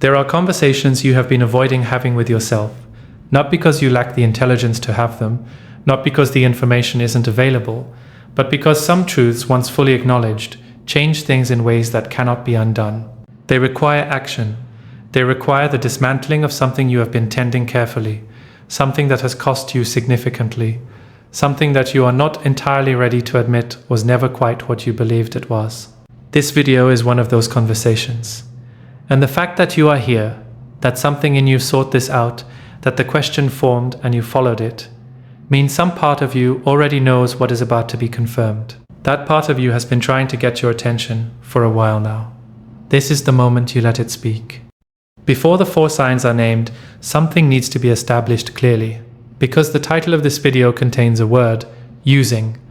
There are conversations you have been avoiding having with yourself, not because you lack the intelligence to have them, not because the information isn't available, but because some truths, once fully acknowledged, change things in ways that cannot be undone. They require action. They require the dismantling of something you have been tending carefully, something that has cost you significantly, something that you are not entirely ready to admit was never quite what you believed it was. This video is one of those conversations. And the fact that you are here, that something in you sought this out, that the question formed and you followed it, means some part of you already knows what is about to be confirmed. That part of you has been trying to get your attention for a while now. This is the moment you let it speak. Before the 4 signs are named, something needs to be established clearly, because the title of this video contains a word, using,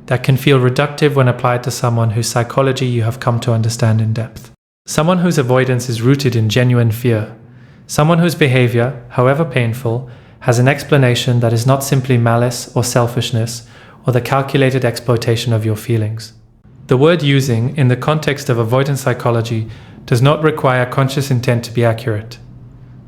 that can feel reductive when applied to someone whose psychology you have come to understand in depth. Someone whose avoidance is rooted in genuine fear. Someone whose behavior, however painful, has an explanation that is not simply malice or selfishness or the calculated exploitation of your feelings. The word using, in the context of avoidance psychology, does not require conscious intent to be accurate.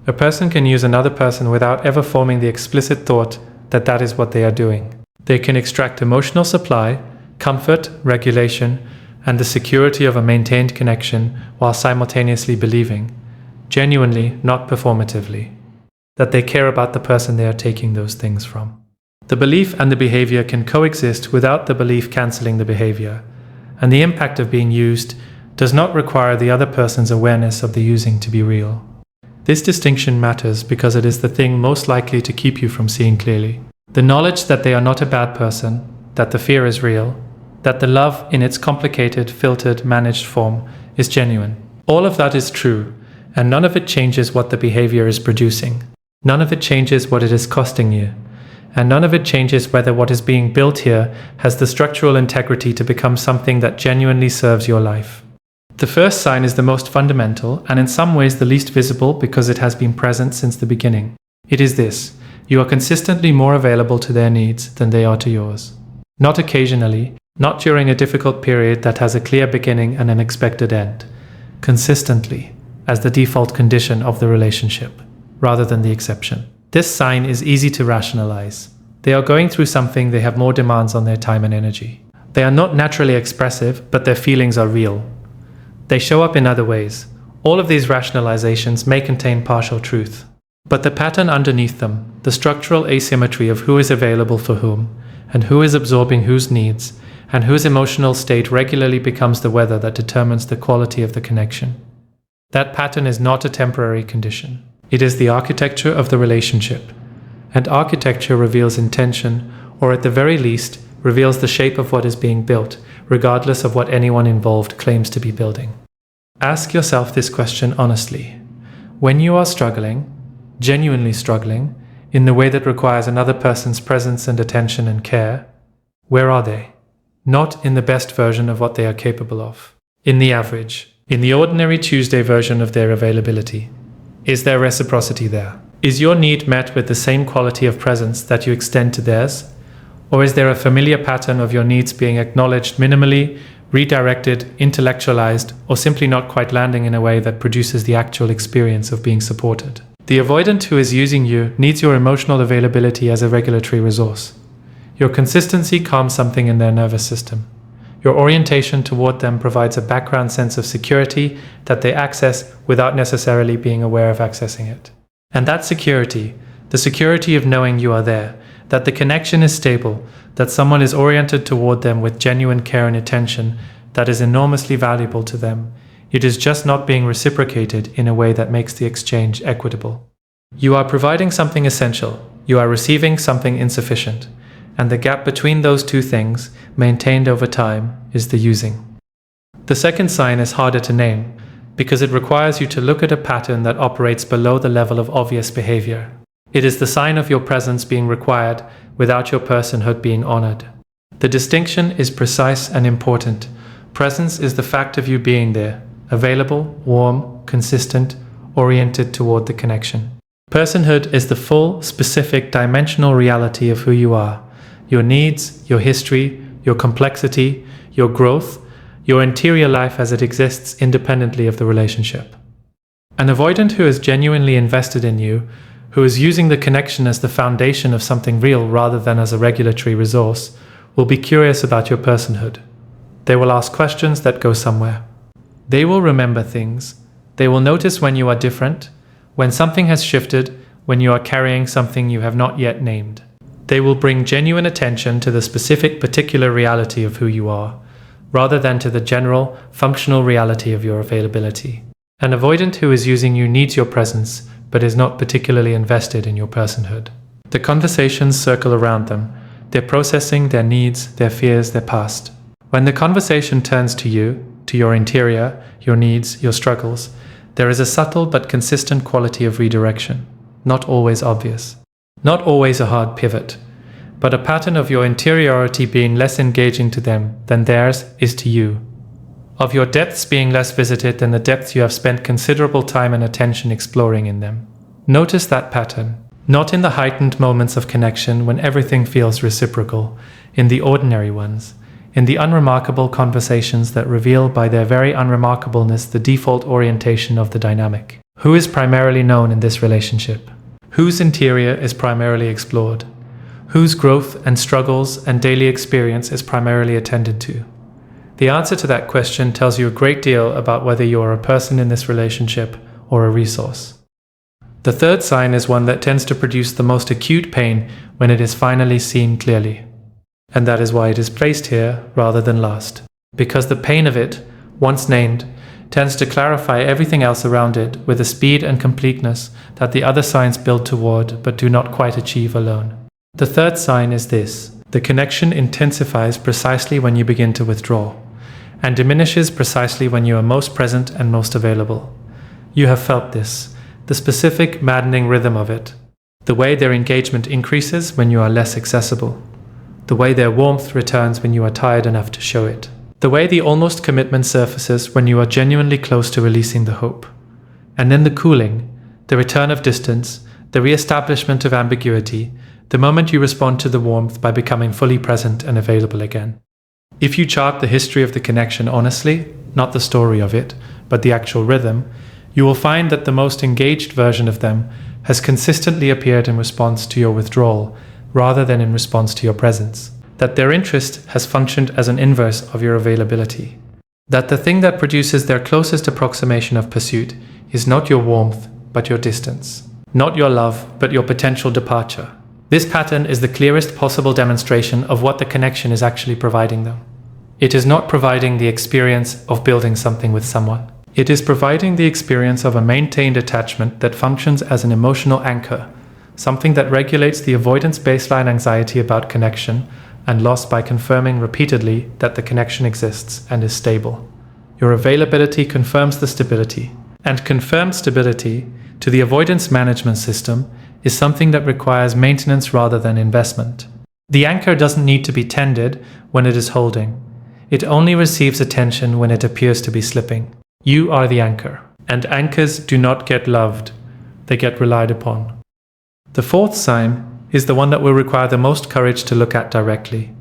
A person can use another person without ever forming the explicit thought that that is what they are doing. They can extract emotional supply, comfort, regulation, and the security of a maintained connection while simultaneously believing, genuinely, not performatively, that they care about the person they are taking those things from. The belief and the behavior can coexist without the belief cancelling the behavior, and the impact of being used does not require the other person's awareness of the using to be real. This distinction matters because it is the thing most likely to keep you from seeing clearly. The knowledge that they are not a bad person, that the fear is real, that the love in its complicated, filtered, managed form is genuine. All of that is true, and none of it changes what the behavior is producing. None of it changes what it is costing you. And none of it changes whether what is being built here has the structural integrity to become something that genuinely serves your life. The first sign is the most fundamental and in some ways the least visible because it has been present since the beginning. It is this: you are consistently more available to their needs than they are to yours. Not occasionally, not during a difficult period that has a clear beginning and an expected end. Consistently, as the default condition of the relationship, rather than the exception. This sign is easy to rationalize. They are going through something, they have more demands on their time and energy. They are not naturally expressive, but their feelings are real. They show up in other ways. All of these rationalizations may contain partial truth. But the pattern underneath them, the structural asymmetry of who is available for whom, and who is absorbing whose needs, and whose emotional state regularly becomes the weather that determines the quality of the connection. That pattern is not a temporary condition. It is the architecture of the relationship. And architecture reveals intention, or at the very least, reveals the shape of what is being built, regardless of what anyone involved claims to be building. Ask yourself this question honestly. When you are struggling, genuinely struggling, in the way that requires another person's presence and attention and care, where are they? Not in the best version of what they are capable of. In the average, in the ordinary Tuesday version of their availability. Is there reciprocity there? Is your need met with the same quality of presence that you extend to theirs? Or is there a familiar pattern of your needs being acknowledged minimally, redirected, intellectualized, or simply not quite landing in a way that produces the actual experience of being supported? The avoidant who is using you needs your emotional availability as a regulatory resource. Your consistency calms something in their nervous system. Your orientation toward them provides a background sense of security that they access without necessarily being aware of accessing it. And that security, the security of knowing you are there, that the connection is stable, that someone is oriented toward them with genuine care and attention, that is enormously valuable to them. It is just not being reciprocated in a way that makes the exchange equitable. You are providing something essential, you are receiving something insufficient, and the gap between those two things, maintained over time, is the using. The second sign is harder to name, because it requires you to look at a pattern that operates below the level of obvious behavior. It is the sign of your presence being required without your personhood being honored. The distinction is precise and important. Presence is the fact of you being there, available, warm, consistent, oriented toward the connection. Personhood is the full, specific, dimensional reality of who you are. Your needs, your history, your complexity, your growth, your interior life as it exists independently of the relationship. An avoidant who is genuinely invested in you, who is using the connection as the foundation of something real rather than as a regulatory resource, will be curious about your personhood. They will ask questions that go somewhere. They will remember things. They will notice when you are different, when something has shifted, when you are carrying something you have not yet named. They will bring genuine attention to the specific particular reality of who you are, rather than to the general, functional reality of your availability. An avoidant who is using you needs your presence, but is not particularly invested in your personhood. The conversations circle around them. They're processing their needs, their fears, their past. When the conversation turns to you, to your interior, your needs, your struggles, there is a subtle but consistent quality of redirection, not always obvious. Not always a hard pivot, but a pattern of your interiority being less engaging to them than theirs is to you. Of your depths being less visited than the depths you have spent considerable time and attention exploring in them. Notice that pattern, not in the heightened moments of connection when everything feels reciprocal, in the ordinary ones, in the unremarkable conversations that reveal by their very unremarkableness the default orientation of the dynamic. Who is primarily known in this relationship? Whose interior is primarily explored? Whose growth and struggles and daily experience is primarily attended to? The answer to that question tells you a great deal about whether you are a person in this relationship or a resource. The third sign is one that tends to produce the most acute pain when it is finally seen clearly. And that is why it is placed here rather than last. Because the pain of it, once named, tends to clarify everything else around it with a speed and completeness that the other signs build toward but do not quite achieve alone. The third sign is this: the connection intensifies precisely when you begin to withdraw, and diminishes precisely when you are most present and most available. You have felt this, the specific maddening rhythm of it, the way their engagement increases when you are less accessible, the way their warmth returns when you are tired enough to show it. The way the almost commitment surfaces when you are genuinely close to releasing the hope. And then the cooling, the return of distance, the re-establishment of ambiguity, the moment you respond to the warmth by becoming fully present and available again. If you chart the history of the connection honestly, not the story of it, but the actual rhythm, you will find that the most engaged version of them has consistently appeared in response to your withdrawal, rather than in response to your presence. That their interest has functioned as an inverse of your availability. That the thing that produces their closest approximation of pursuit is not your warmth, but your distance. Not your love, but your potential departure. This pattern is the clearest possible demonstration of what the connection is actually providing them. It is not providing the experience of building something with someone. It is providing the experience of a maintained attachment that functions as an emotional anchor, something that regulates the avoidance baseline anxiety about connection and loss by confirming repeatedly that the connection exists and is stable. Your availability confirms the stability, and confirmed stability to the avoidance management system is something that requires maintenance rather than investment. The anchor doesn't need to be tended when it is holding. It only receives attention when it appears to be slipping. You are the anchor, and anchors do not get loved, they get relied upon. The fourth sign is the one that will require the most courage to look at directly,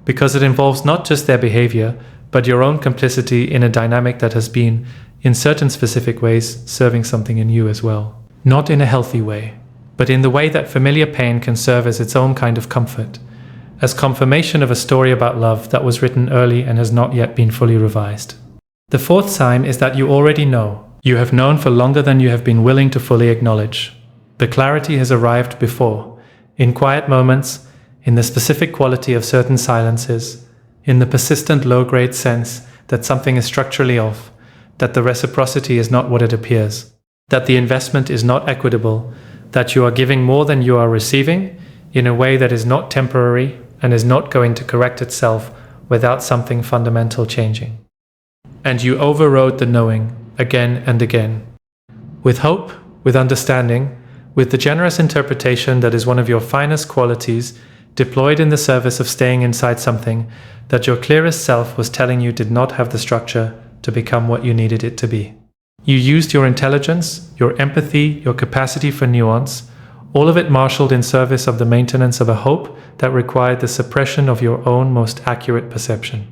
because it involves not just their behavior, but your own complicity in a dynamic that has been, in certain specific ways, serving something in you as well. Not in a healthy way, but in the way that familiar pain can serve as its own kind of comfort, as confirmation of a story about love that was written early and has not yet been fully revised. The fourth sign is that you already know. You have known for longer than you have been willing to fully acknowledge. The clarity has arrived before, in quiet moments, in the specific quality of certain silences, in the persistent low-grade sense that something is structurally off, that the reciprocity is not what it appears, that the investment is not equitable, that you are giving more than you are receiving in a way that is not temporary and is not going to correct itself without something fundamental changing. And you overrode the knowing again and again. With hope, with understanding, with the generous interpretation that is one of your finest qualities, deployed in the service of staying inside something that your clearest self was telling you did not have the structure to become what you needed it to be. You used your intelligence, your empathy, your capacity for nuance, all of it marshaled in service of the maintenance of a hope that required the suppression of your own most accurate perception.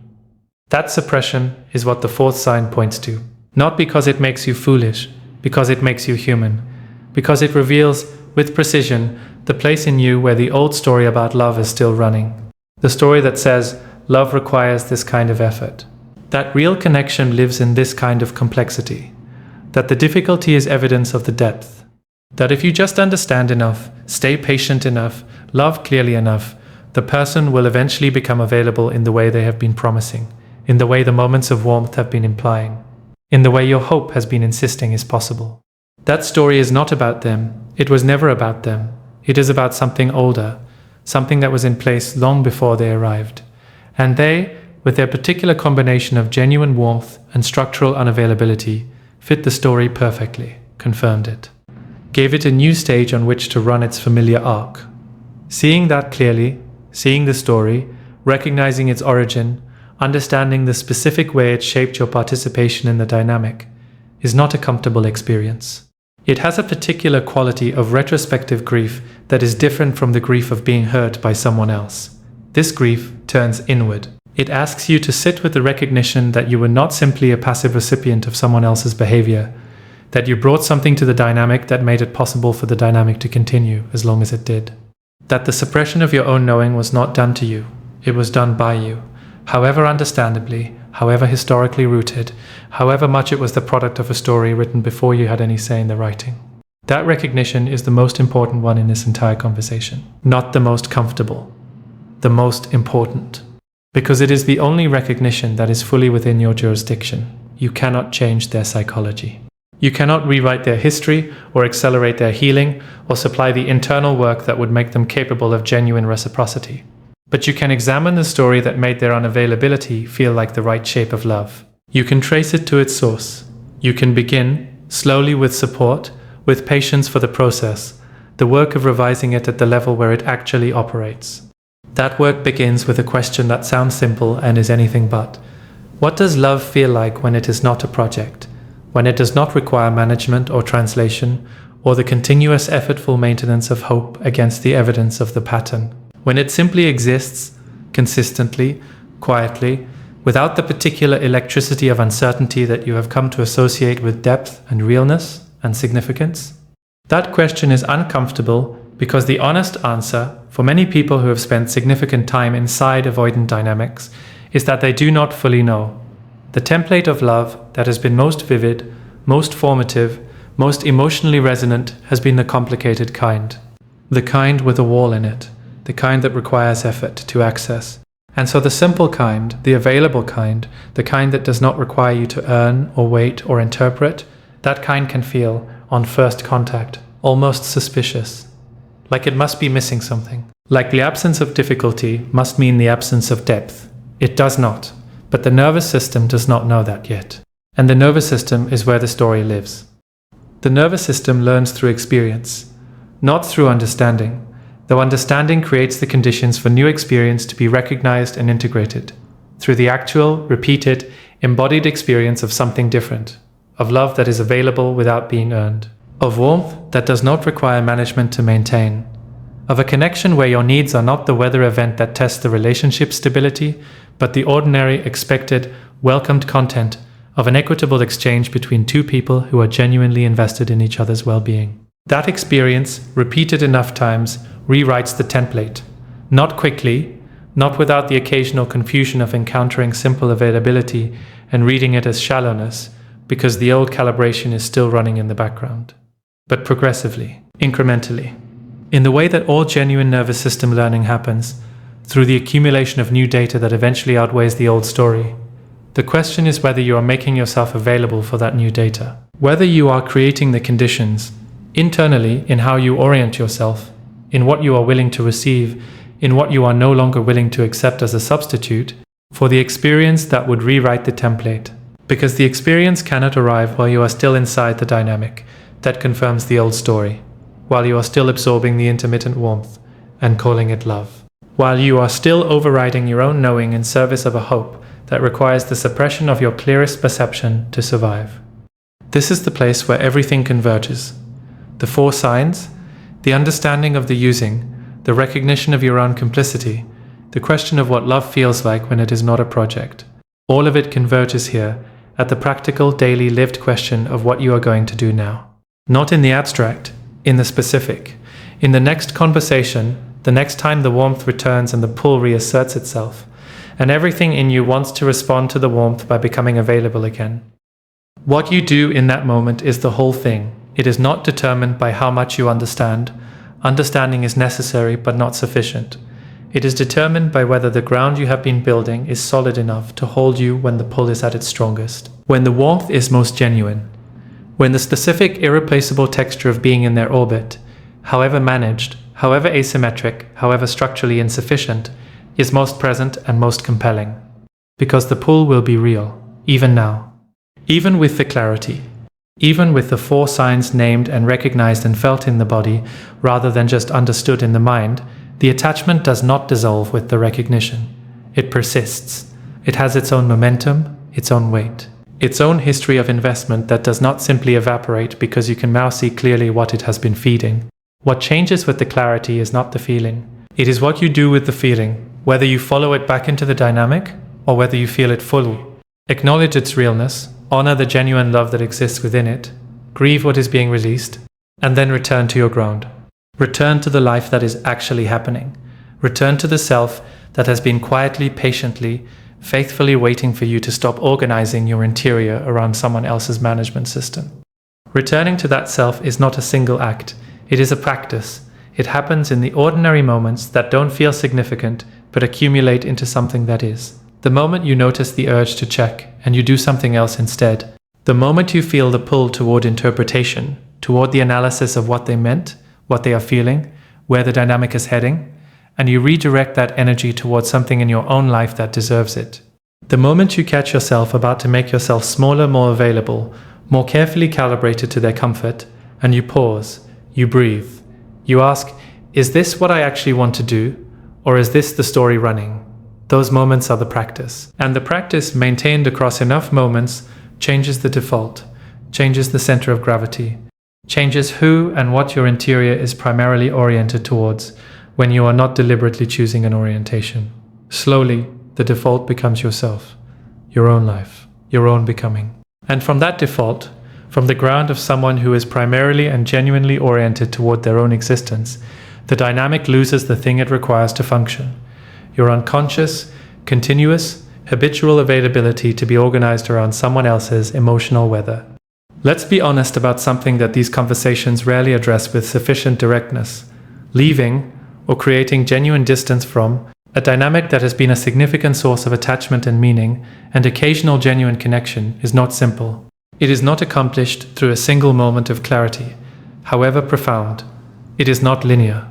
That suppression is what the fourth sign points to, not because it makes you foolish, because it makes you human, because it reveals, with precision, the place in you where the old story about love is still running. The story that says, love requires this kind of effort. That real connection lives in this kind of complexity. That the difficulty is evidence of the depth. That if you just understand enough, stay patient enough, love clearly enough, the person will eventually become available in the way they have been promising, in the way the moments of warmth have been implying, in the way your hope has been insisting is possible. That story is not about them. It was never about them. It is about something older, something that was in place long before they arrived. And they, with their particular combination of genuine warmth and structural unavailability, fit the story perfectly, confirmed it, gave it a new stage on which to run its familiar arc. Seeing that clearly, seeing the story, recognizing its origin, understanding the specific way it shaped your participation in the dynamic, is not a comfortable experience. It has a particular quality of retrospective grief that is different from the grief of being hurt by someone else. This grief turns inward. It asks you to sit with the recognition that you were not simply a passive recipient of someone else's behavior, that you brought something to the dynamic that made it possible for the dynamic to continue as long as it did. That the suppression of your own knowing was not done to you, it was done by you, however understandably, however historically rooted, however much it was the product of a story written before you had any say in the writing. That recognition is the most important one in this entire conversation. Not the most comfortable, the most important. Because it is the only recognition that is fully within your jurisdiction. You cannot change their psychology. You cannot rewrite their history or accelerate their healing or supply the internal work that would make them capable of genuine reciprocity. But you can examine the story that made their unavailability feel like the right shape of love. You can trace it to its source. You can begin, slowly with support, with patience for the process, the work of revising it at the level where it actually operates. That work begins with a question that sounds simple and is anything but. What does love feel like when it is not a project? When it does not require management or translation, or the continuous effortful maintenance of hope against the evidence of the pattern? When it simply exists, consistently, quietly, without the particular electricity of uncertainty that you have come to associate with depth and realness and significance? That question is uncomfortable because the honest answer, for many people who have spent significant time inside avoidant dynamics, is that they do not fully know. The template of love that has been most vivid, most formative, most emotionally resonant has been the complicated kind. The kind with a wall in it. The kind that requires effort to access. And so the simple kind, the available kind, the kind that does not require you to earn or wait or interpret, that kind can feel, on first contact, almost suspicious. Like it must be missing something. Like the absence of difficulty must mean the absence of depth. It does not, but the nervous system does not know that yet. And the nervous system is where the story lives. The nervous system learns through experience, not through understanding. Though understanding creates the conditions for new experience to be recognized and integrated, through the actual, repeated, embodied experience of something different, of love that is available without being earned, of warmth that does not require management to maintain, of a connection where your needs are not the weather event that tests the relationship stability, but the ordinary, expected, welcomed content of an equitable exchange between two people who are genuinely invested in each other's well-being. That experience, repeated enough times, rewrites the template. Not quickly, not without the occasional confusion of encountering simple availability and reading it as shallowness, because the old calibration is still running in the background. But progressively, incrementally. In the way that all genuine nervous system learning happens, through the accumulation of new data that eventually outweighs the old story. The question is whether you are making yourself available for that new data. Whether you are creating the conditions, internally in how you orient yourself, in what you are willing to receive, in what you are no longer willing to accept as a substitute, for the experience that would rewrite the template. Because the experience cannot arrive while you are still inside the dynamic that confirms the old story, while you are still absorbing the intermittent warmth and calling it love, while you are still overriding your own knowing in service of a hope that requires the suppression of your clearest perception to survive. This is the place where everything converges. The four signs, the understanding of the using, the recognition of your own complicity, the question of what love feels like when it is not a project. All of it converges here, at the practical, daily, lived question of what you are going to do now. Not in the abstract, in the specific. In the next conversation, the next time the warmth returns and the pull reasserts itself, and everything in you wants to respond to the warmth by becoming available again. What you do in that moment is the whole thing. It is not determined by how much you understand. Understanding is necessary but not sufficient. It is determined by whether the ground you have been building is solid enough to hold you when the pull is at its strongest, when the warmth is most genuine, when the specific irreplaceable texture of being in their orbit, however managed, however asymmetric, however structurally insufficient, is most present and most compelling. Because the pull will be real, even now. Even with the clarity. Even with the 4 signs named and recognized and felt in the body, rather than just understood in the mind, the attachment does not dissolve with the recognition. It persists. It has its own momentum, its own weight, its own history of investment that does not simply evaporate because you can now see clearly what it has been feeding. What changes with the clarity is not the feeling. It is what you do with the feeling, whether you follow it back into the dynamic or whether you feel it fully. Acknowledge its realness, honor the genuine love that exists within it, grieve what is being released, and then return to your ground. Return to the life that is actually happening. Return to the self that has been quietly, patiently, faithfully waiting for you to stop organizing your interior around someone else's management system. Returning to that self is not a single act. It is a practice. It happens in the ordinary moments that don't feel significant but accumulate into something that is. The moment you notice the urge to check and you do something else instead. The moment you feel the pull toward interpretation, toward the analysis of what they meant, what they are feeling, where the dynamic is heading, and you redirect that energy towards something in your own life that deserves it. The moment you catch yourself about to make yourself smaller, more available, more carefully calibrated to their comfort, and you pause, you breathe, you ask, is this what I actually want to do, or is this the story running? Those moments are the practice. And the practice, maintained across enough moments, changes the default, changes the center of gravity, changes who and what your interior is primarily oriented towards when you are not deliberately choosing an orientation. Slowly, the default becomes yourself, your own life, your own becoming. And from that default, from the ground of someone who is primarily and genuinely oriented toward their own existence, the dynamic loses the thing it requires to function. Your unconscious, continuous, habitual availability to be organized around someone else's emotional weather. Let's be honest about something that these conversations rarely address with sufficient directness. Leaving, or creating genuine distance from, a dynamic that has been a significant source of attachment and meaning, and occasional genuine connection, is not simple. It is not accomplished through a single moment of clarity, however profound. It is not linear.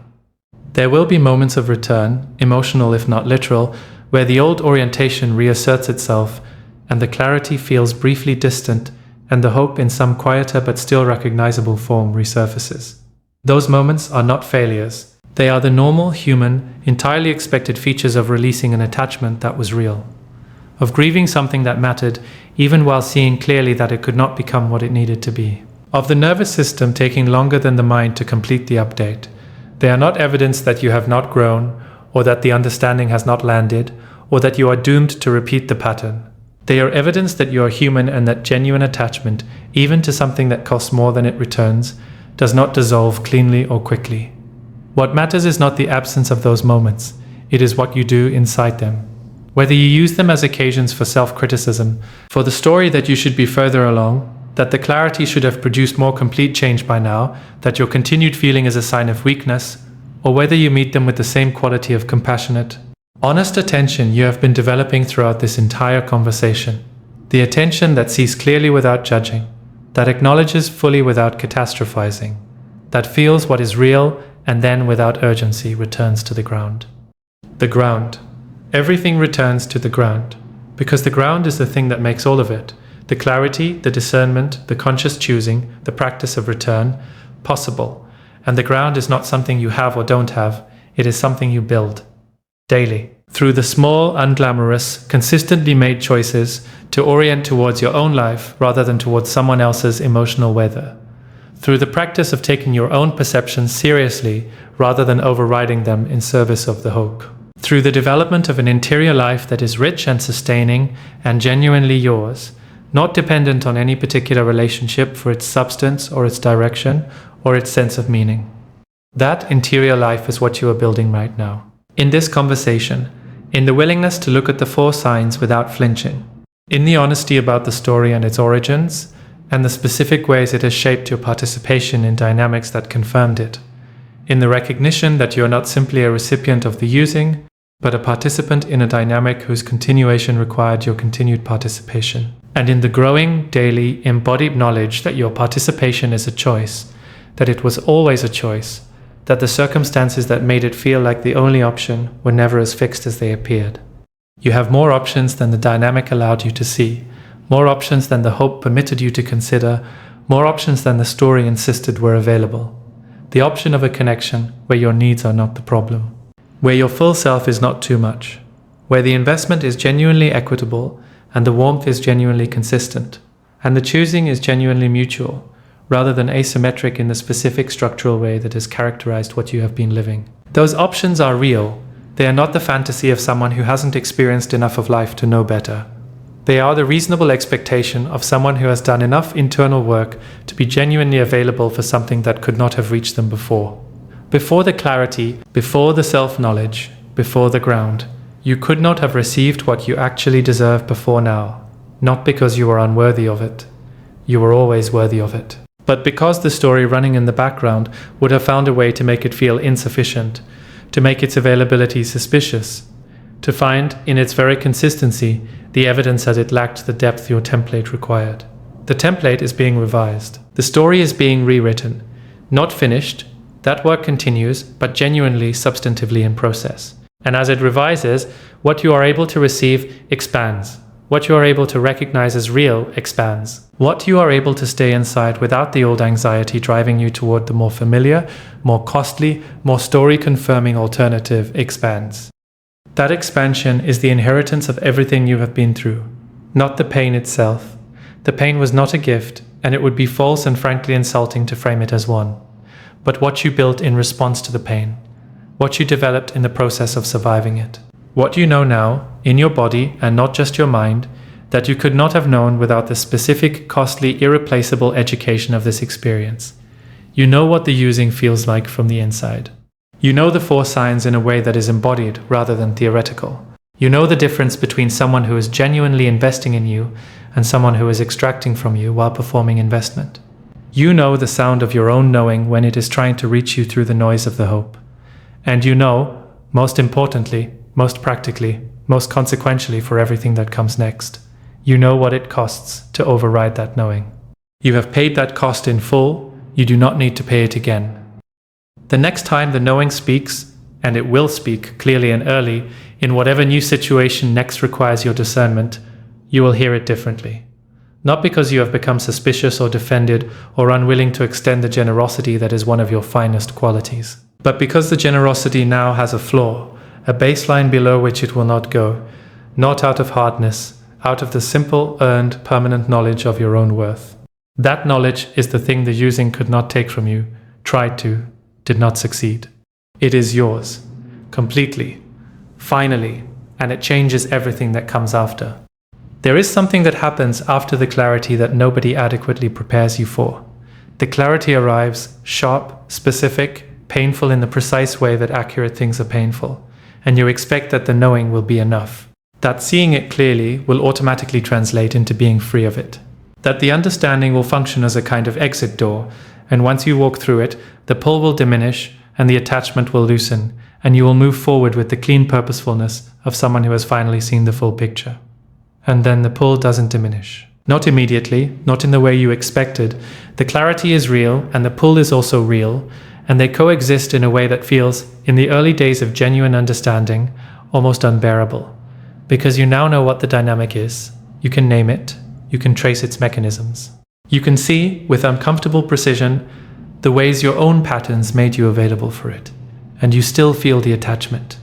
There will be moments of return, emotional if not literal, where the old orientation reasserts itself, and the clarity feels briefly distant, and the hope in some quieter but still recognizable form resurfaces. Those moments are not failures. They are the normal, human, entirely expected features of releasing an attachment that was real, of grieving something that mattered, even while seeing clearly that it could not become what it needed to be, of the nervous system taking longer than the mind to complete the update. They are not evidence that you have not grown, or that the understanding has not landed, or that you are doomed to repeat the pattern. They are evidence that you are human and that genuine attachment, even to something that costs more than it returns, does not dissolve cleanly or quickly. What matters is not the absence of those moments, it is what you do inside them. Whether you use them as occasions for self-criticism, for the story that you should be further along, that the clarity should have produced more complete change by now, that your continued feeling is a sign of weakness, or whether you meet them with the same quality of compassionate, honest attention you have been developing throughout this entire conversation. The attention that sees clearly without judging, that acknowledges fully without catastrophizing, that feels what is real and then without urgency returns to the ground. The ground. Everything returns to the ground, because the ground is the thing that makes all of it. The clarity, the discernment, the conscious choosing, the practice of return, possible. And the ground is not something you have or don't have, it is something you build. Daily. Through the small, unglamorous, consistently made choices to orient towards your own life rather than towards someone else's emotional weather. Through the practice of taking your own perceptions seriously rather than overriding them in service of the hope. Through the development of an interior life that is rich and sustaining and genuinely yours, not dependent on any particular relationship for its substance or its direction or its sense of meaning. That interior life is what you are building right now. In this conversation, in the willingness to look at the 4 signs without flinching, in the honesty about the story and its origins, and the specific ways it has shaped your participation in dynamics that confirmed it, in the recognition that you are not simply a recipient of the using, but a participant in a dynamic whose continuation required your continued participation, and in the growing, daily, embodied knowledge that your participation is a choice, that it was always a choice, that the circumstances that made it feel like the only option were never as fixed as they appeared. You have more options than the dynamic allowed you to see, more options than the hope permitted you to consider, more options than the story insisted were available. The option of a connection where your needs are not the problem, where your full self is not too much, where the investment is genuinely equitable and the warmth is genuinely consistent, and the choosing is genuinely mutual, rather than asymmetric in the specific structural way that has characterized what you have been living. Those options are real. They are not the fantasy of someone who hasn't experienced enough of life to know better. They are the reasonable expectation of someone who has done enough internal work to be genuinely available for something that could not have reached them before. Before the clarity, before the self-knowledge, before the ground, you could not have received what you actually deserve before now, not because you were unworthy of it. You were always worthy of it. But because the story running in the background would have found a way to make it feel insufficient, to make its availability suspicious, to find, in its very consistency, the evidence that it lacked the depth your template required. The template is being revised. The story is being rewritten. Not finished. That work continues, but genuinely, substantively in process. And as it revises, what you are able to receive expands. What you are able to recognize as real expands. What you are able to stay inside without the old anxiety driving you toward the more familiar, more costly, more story-confirming alternative expands. That expansion is the inheritance of everything you have been through, not the pain itself. The pain was not a gift, and it would be false and frankly insulting to frame it as one. But what you built in response to the pain, what you developed in the process of surviving it. What you know now, in your body and not just your mind, that you could not have known without the specific, costly, irreplaceable education of this experience. You know what the using feels like from the inside. You know the 4 signs in a way that is embodied rather than theoretical. You know the difference between someone who is genuinely investing in you and someone who is extracting from you while performing investment. You know the sound of your own knowing when it is trying to reach you through the noise of the hope. And you know, most importantly, most practically, most consequentially for everything that comes next, you know what it costs to override that knowing. You have paid that cost in full. You do not need to pay it again. The next time the knowing speaks, and it will speak clearly and early, in whatever new situation next requires your discernment, you will hear it differently. Not because you have become suspicious or defended or unwilling to extend the generosity that is one of your finest qualities, but because the generosity now has a flaw, a baseline below which it will not go, not out of hardness, out of the simple, earned, permanent knowledge of your own worth. That knowledge is the thing the using could not take from you, tried to, did not succeed. It is yours, completely, finally, and it changes everything that comes after. There is something that happens after the clarity that nobody adequately prepares you for. The clarity arrives, sharp, specific, painful in the precise way that accurate things are painful, and you expect that the knowing will be enough. That seeing it clearly will automatically translate into being free of it. That the understanding will function as a kind of exit door, and once you walk through it, the pull will diminish and the attachment will loosen, and you will move forward with the clean purposefulness of someone who has finally seen the full picture. And then the pull doesn't diminish. Not immediately, not in the way you expected. The clarity is real and the pull is also real, and they coexist in a way that feels, in the early days of genuine understanding, almost unbearable. Because you now know what the dynamic is, you can name it, you can trace its mechanisms. You can see, with uncomfortable precision, the ways your own patterns made you available for it. And you still feel the attachment.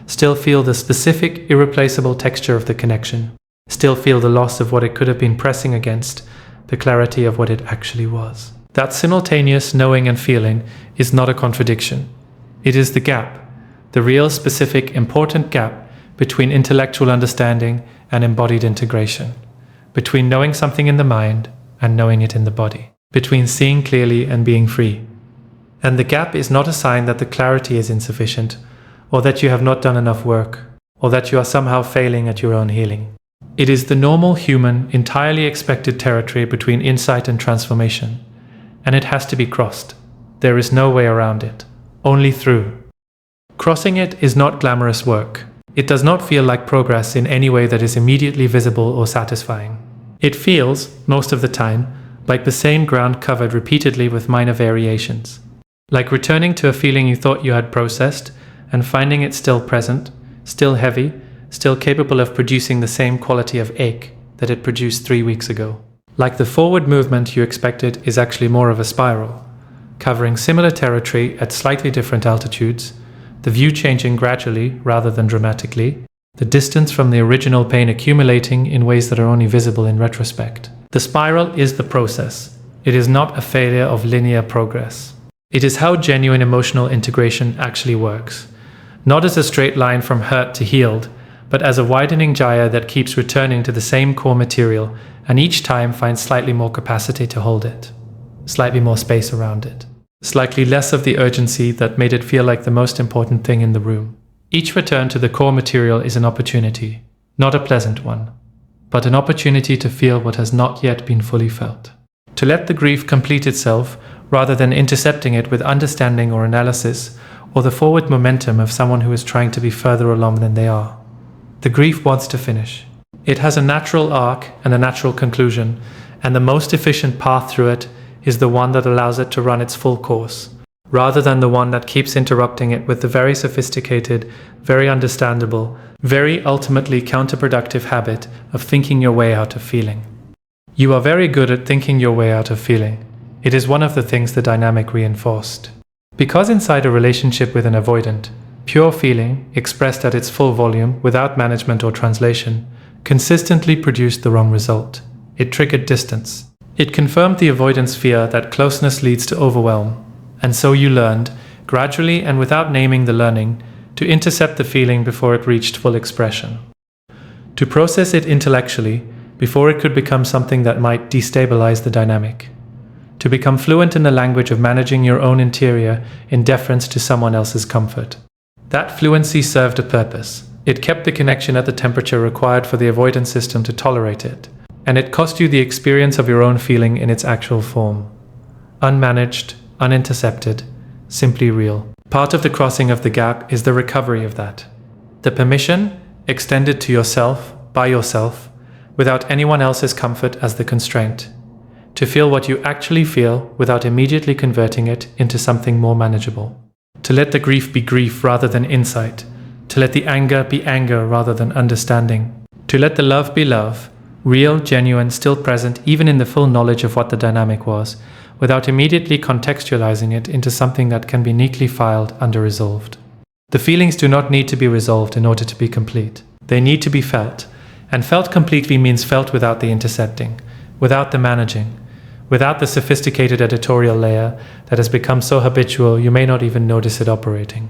Still feel the specific, irreplaceable texture of the connection. Still feel the loss of what it could have been pressing against, the clarity of what it actually was. That simultaneous knowing and feeling is not a contradiction. It is the gap, the real, specific, important gap between intellectual understanding and embodied integration. between knowing something in the mind and knowing it in the body, between seeing clearly and being free. And the gap is not a sign that the clarity is insufficient, or that you have not done enough work, or that you are somehow failing at your own healing. It is the normal, human, entirely expected territory between insight and transformation, and it has to be crossed. There is no way around it, only through. Crossing it is not glamorous work. It does not feel like progress in any way that is immediately visible or satisfying. It feels, most of the time, like the same ground covered repeatedly with minor variations. Like returning to a feeling you thought you had processed and finding it still present, still heavy, still capable of producing the same quality of ache that it produced 3 weeks ago. Like the forward movement you expected is actually more of a spiral, covering similar territory at slightly different altitudes, the view changing gradually rather than dramatically, the distance from the original pain accumulating in ways that are only visible in retrospect. The spiral is the process. It is not a failure of linear progress. It is how genuine emotional integration actually works. Not as a straight line from hurt to healed, but as a widening gyre that keeps returning to the same core material and each time finds slightly more capacity to hold it, slightly more space around it, slightly less of the urgency that made it feel like the most important thing in the room. Each return to the core material is an opportunity, not a pleasant one, but an opportunity to feel what has not yet been fully felt. To let the grief complete itself rather than intercepting it with understanding or analysis or the forward momentum of someone who is trying to be further along than they are. The grief wants to finish. It has a natural arc and a natural conclusion, and the most efficient path through it is the one that allows it to run its full course, rather than the one that keeps interrupting it with the very sophisticated, very understandable, very ultimately counterproductive habit of thinking your way out of feeling. You are very good at thinking your way out of feeling. It is one of the things the dynamic reinforced. Because inside a relationship with an avoidant, pure feeling, expressed at its full volume without management or translation, consistently produced the wrong result. It triggered distance. It confirmed the avoidance fear that closeness leads to overwhelm. And so you learned, gradually and without naming the learning, to intercept the feeling before it reached full expression. To process it intellectually before it could become something that might destabilize the dynamic. To become fluent in the language of managing your own interior in deference to someone else's comfort. That fluency served a purpose. It kept the connection at the temperature required for the avoidance system to tolerate it, and it cost you the experience of your own feeling in its actual form. Unmanaged, unintercepted, simply real. Part of the crossing of the gap is the recovery of that. The permission, extended to yourself, by yourself, without anyone else's comfort as the constraint. To feel what you actually feel without immediately converting it into something more manageable. To let the grief be grief rather than insight. To let the anger be anger rather than understanding. To let the love be love, real, genuine, still present even in the full knowledge of what the dynamic was, without immediately contextualizing it into something that can be neatly filed under resolved. The feelings do not need to be resolved in order to be complete. They need to be felt, and felt completely means felt without the intercepting, without the managing, without the sophisticated editorial layer that has become so habitual you may not even notice it operating.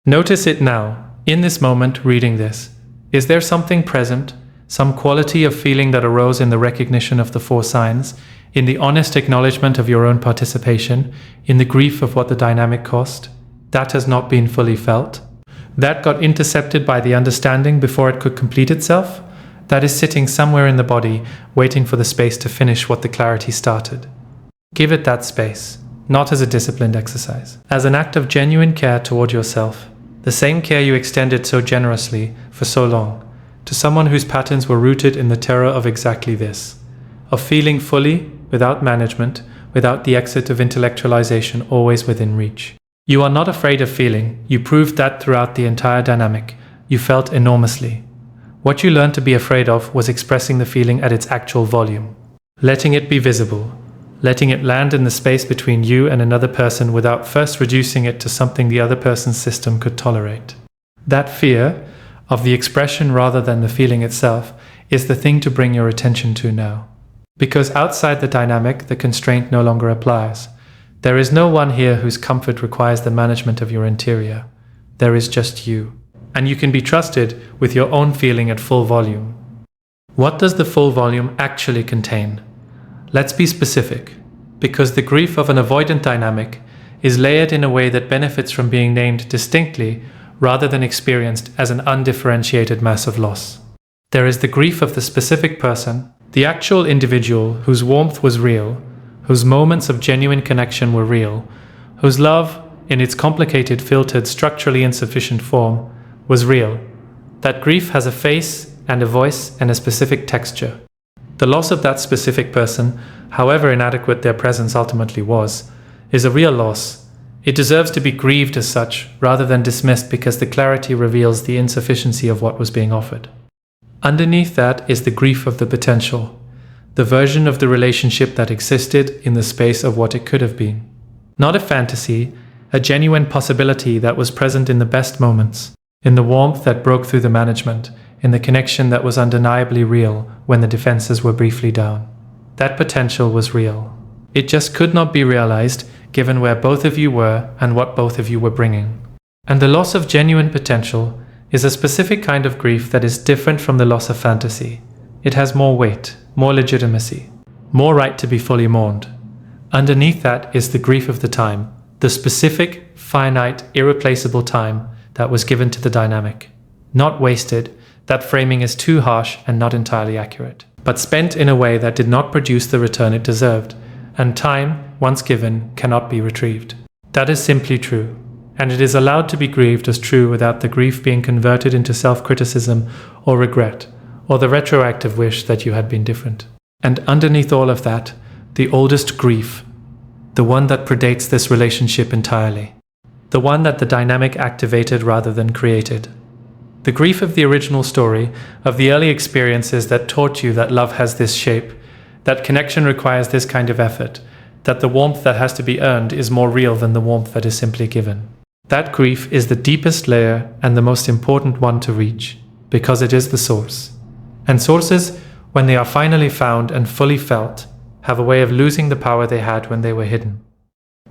Notice it now, in this moment, reading this. Is there something present, some quality of feeling that arose in the recognition of the 4 signs, in the honest acknowledgement of your own participation, in the grief of what the dynamic cost? That has not been fully felt? That got intercepted by the understanding before it could complete itself? That is sitting somewhere in the body, waiting for the space to finish what the clarity started. Give it that space, not as a disciplined exercise, as an act of genuine care toward yourself, the same care you extended so generously for so long, to someone whose patterns were rooted in the terror of exactly this, of feeling fully, without management, without the exit of intellectualization always within reach. You are not afraid of feeling. You proved that throughout the entire dynamic. You felt enormously. What you learned to be afraid of was expressing the feeling at its actual volume, letting it be visible, letting it land in the space between you and another person without first reducing it to something the other person's system could tolerate. That fear, of the expression rather than the feeling itself, is the thing to bring your attention to now. Because outside the dynamic, the constraint no longer applies. There is no one here whose comfort requires the management of your interior. There is just you. And you can be trusted with your own feeling at full volume. What does the full volume actually contain? Let's be specific, because the grief of an avoidant dynamic is layered in a way that benefits from being named distinctly rather than experienced as an undifferentiated mass of loss. There is the grief of the specific person, the actual individual whose warmth was real, whose moments of genuine connection were real, whose love, in its complicated, filtered, structurally insufficient form, was real. That grief has a face and a voice and a specific texture. The loss of that specific person, however inadequate their presence ultimately was, is a real loss. It deserves to be grieved as such, rather than dismissed because the clarity reveals the insufficiency of what was being offered. Underneath that is the grief of the potential, the version of the relationship that existed in the space of what it could have been. Not a fantasy, a genuine possibility that was present in the best moments, in the warmth that broke through the management, in the connection that was undeniably real when the defenses were briefly down. That potential was real. It just could not be realized given where both of you were and what both of you were bringing. And the loss of genuine potential is a specific kind of grief that is different from the loss of fantasy. It has more weight, more legitimacy, more right to be fully mourned. Underneath that is the grief of the time, the specific, finite, irreplaceable time that was given to the dynamic. Not wasted, that framing is too harsh and not entirely accurate, but spent in a way that did not produce the return it deserved, and time, once given, cannot be retrieved. That is simply true, and it is allowed to be grieved as true without the grief being converted into self-criticism or regret, or the retroactive wish that you had been different. And underneath all of that, the oldest grief, the one that predates this relationship entirely, the one that the dynamic activated rather than created. The grief of the original story, of the early experiences that taught you that love has this shape, that connection requires this kind of effort, that the warmth that has to be earned is more real than the warmth that is simply given. That grief is the deepest layer and the most important one to reach, because it is the source. And sources, when they are finally found and fully felt, have a way of losing the power they had when they were hidden.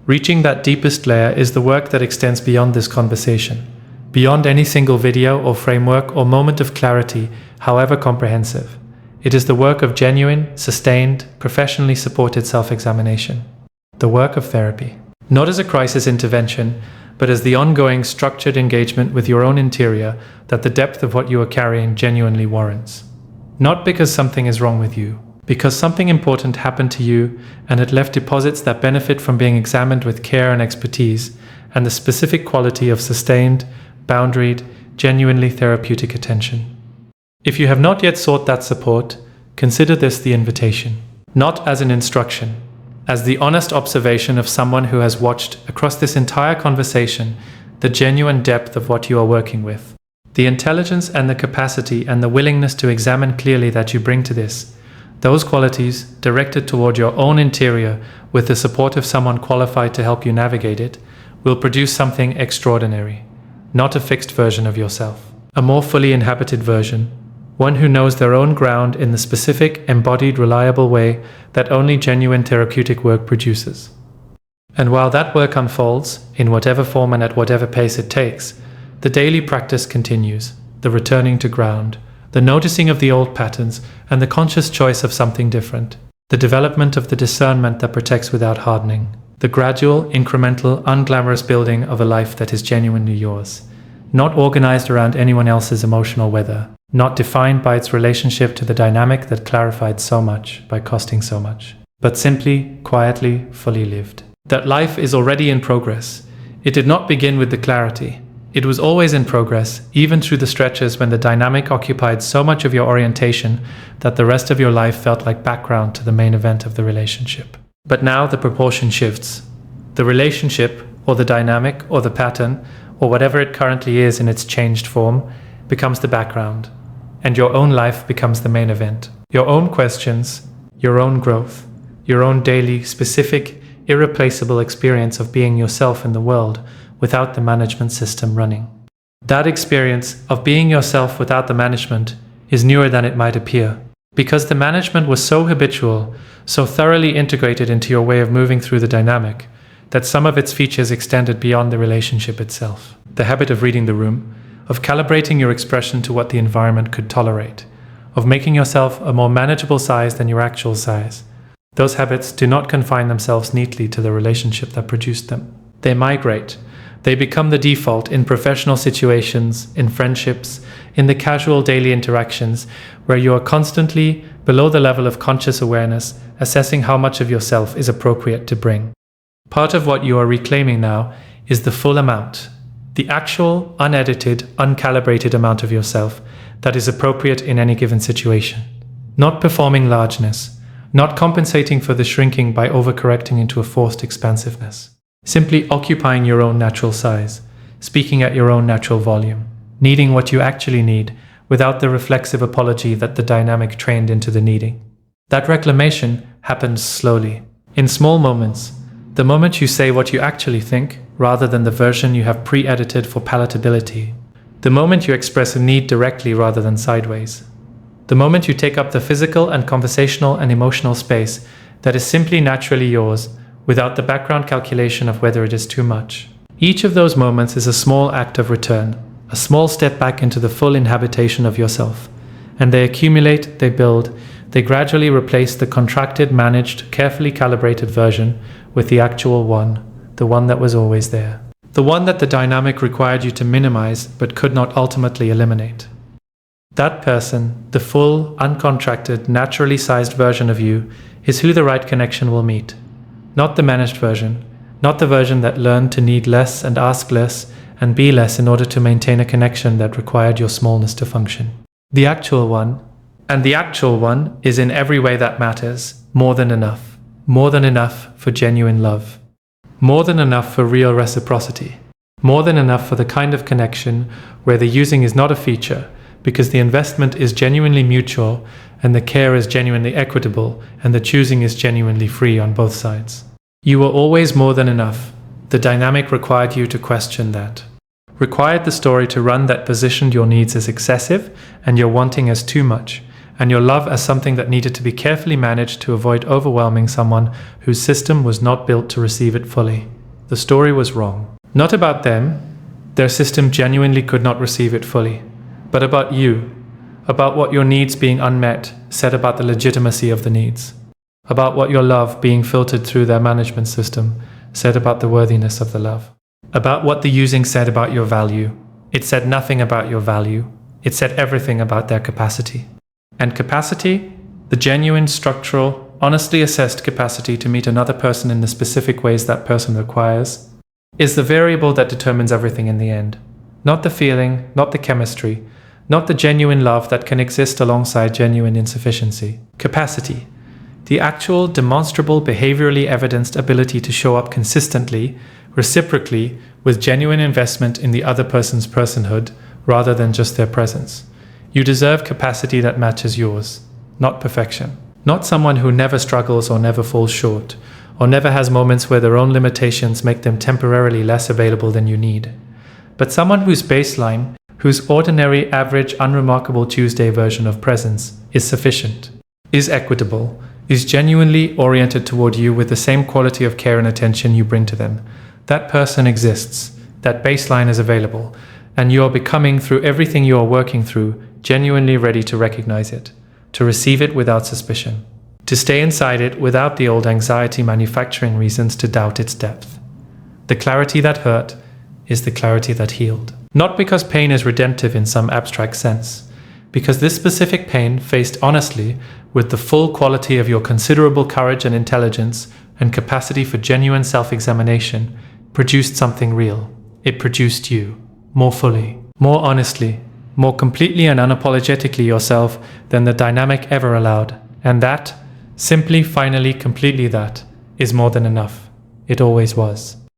Reaching that deepest layer is the work that extends beyond this conversation, beyond any single video or framework or moment of clarity, however comprehensive. It is the work of genuine, sustained, professionally supported self-examination. The work of therapy. Not as a crisis intervention, but as the ongoing, structured engagement with your own interior that the depth of what you are carrying genuinely warrants. Not because something is wrong with you, because something important happened to you and it left deposits that benefit from being examined with care and expertise, and the specific quality of sustained, boundaried, genuinely therapeutic attention. If you have not yet sought that support, consider this the invitation, not as an instruction, as the honest observation of someone who has watched across this entire conversation the genuine depth of what you are working with, the intelligence and the capacity and the willingness to examine clearly that you bring to this, those qualities directed toward your own interior with the support of someone qualified to help you navigate it, will produce something extraordinary. Not a fixed version of yourself, a more fully inhabited version, one who knows their own ground in the specific, embodied, reliable way that only genuine therapeutic work produces. And while that work unfolds, in whatever form and at whatever pace it takes, the daily practice continues, the returning to ground, the noticing of the old patterns, and the conscious choice of something different, the development of the discernment that protects without hardening, the gradual, incremental, unglamorous building of a life that is genuinely yours, not organized around anyone else's emotional weather, not defined by its relationship to the dynamic that clarified so much by costing so much, but simply, quietly, fully lived. That life is already in progress. It did not begin with the clarity. It was always in progress, even through the stretches when the dynamic occupied so much of your orientation that the rest of your life felt like background to the main event of the relationship. But now the proportion shifts. The relationship, or the dynamic, or the pattern, or whatever it currently is in its changed form, becomes the background, and your own life becomes the main event. Your own questions, your own growth, your own daily, specific, irreplaceable experience of being yourself in the world without the management system running. That experience of being yourself without the management is newer than it might appear, because the management was so habitual, so thoroughly integrated into your way of moving through the dynamic, that some of its features extended beyond the relationship itself. The habit of reading the room, of calibrating your expression to what the environment could tolerate, of making yourself a more manageable size than your actual size. Those habits do not confine themselves neatly to the relationship that produced them. They migrate. They become the default in professional situations, in friendships, in the casual daily interactions, where you are constantly below the level of conscious awareness, assessing how much of yourself is appropriate to bring. Part of what you are reclaiming now is the full amount, the actual, unedited, uncalibrated amount of yourself that is appropriate in any given situation. Not performing largeness, not compensating for the shrinking by overcorrecting into a forced expansiveness. Simply occupying your own natural size, speaking at your own natural volume, needing what you actually need without the reflexive apology that the dynamic trained into the needing. That reclamation happens slowly, in small moments. The moment you say what you actually think, rather than the version you have pre-edited for palatability. The moment you express a need directly rather than sideways. The moment you take up the physical and conversational and emotional space that is simply naturally yours, without the background calculation of whether it is too much. Each of those moments is a small act of return, a small step back into the full inhabitation of yourself. And they accumulate, they build, they gradually replace the contracted, managed, carefully calibrated version with the actual one, the one that was always there. The one that the dynamic required you to minimize but could not ultimately eliminate. That person, the full, uncontracted, naturally sized version of you, is who the right connection will meet. Not the managed version, not the version that learned to need less and ask less and be less in order to maintain a connection that required your smallness to function. The actual one, and the actual one is in every way that matters, more than enough for genuine love, more than enough for real reciprocity, more than enough for the kind of connection where the using is not a feature, because the investment is genuinely mutual and the care is genuinely equitable and the choosing is genuinely free on both sides. You were always more than enough. The dynamic required you to question that. Required the story to run that positioned your needs as excessive and your wanting as too much, and your love as something that needed to be carefully managed to avoid overwhelming someone whose system was not built to receive it fully. The story was wrong. Not about them, their system genuinely could not receive it fully, but about you, about what your needs being unmet said about the legitimacy of the needs, about what your love being filtered through their management system said about the worthiness of the love, about what the using said about your value. It said nothing about your value. It said everything about their capacity. And capacity, the genuine, structural, honestly assessed capacity to meet another person in the specific ways that person requires, is the variable that determines everything in the end. Not the feeling, not the chemistry, not the genuine love that can exist alongside genuine insufficiency. Capacity, the actual, demonstrable, behaviorally evidenced ability to show up consistently, reciprocally, with genuine investment in the other person's personhood, rather than just their presence. You deserve capacity that matches yours, not perfection. Not someone who never struggles or never falls short, or never has moments where their own limitations make them temporarily less available than you need. But someone whose baseline, whose ordinary, average, unremarkable Tuesday version of presence is sufficient, is equitable, is genuinely oriented toward you with the same quality of care and attention you bring to them. That person exists, that baseline is available, and you are becoming, through everything you are working through, genuinely ready to recognize it, to receive it without suspicion, to stay inside it without the old anxiety manufacturing reasons to doubt its depth. The clarity that hurt is the clarity that healed. Not because pain is redemptive in some abstract sense, because this specific pain, faced honestly with the full quality of your considerable courage and intelligence and capacity for genuine self-examination, produced something real. It produced you, more fully, more honestly, more completely and unapologetically yourself than the dynamic ever allowed. And that, simply, finally, completely that, is more than enough. It always was.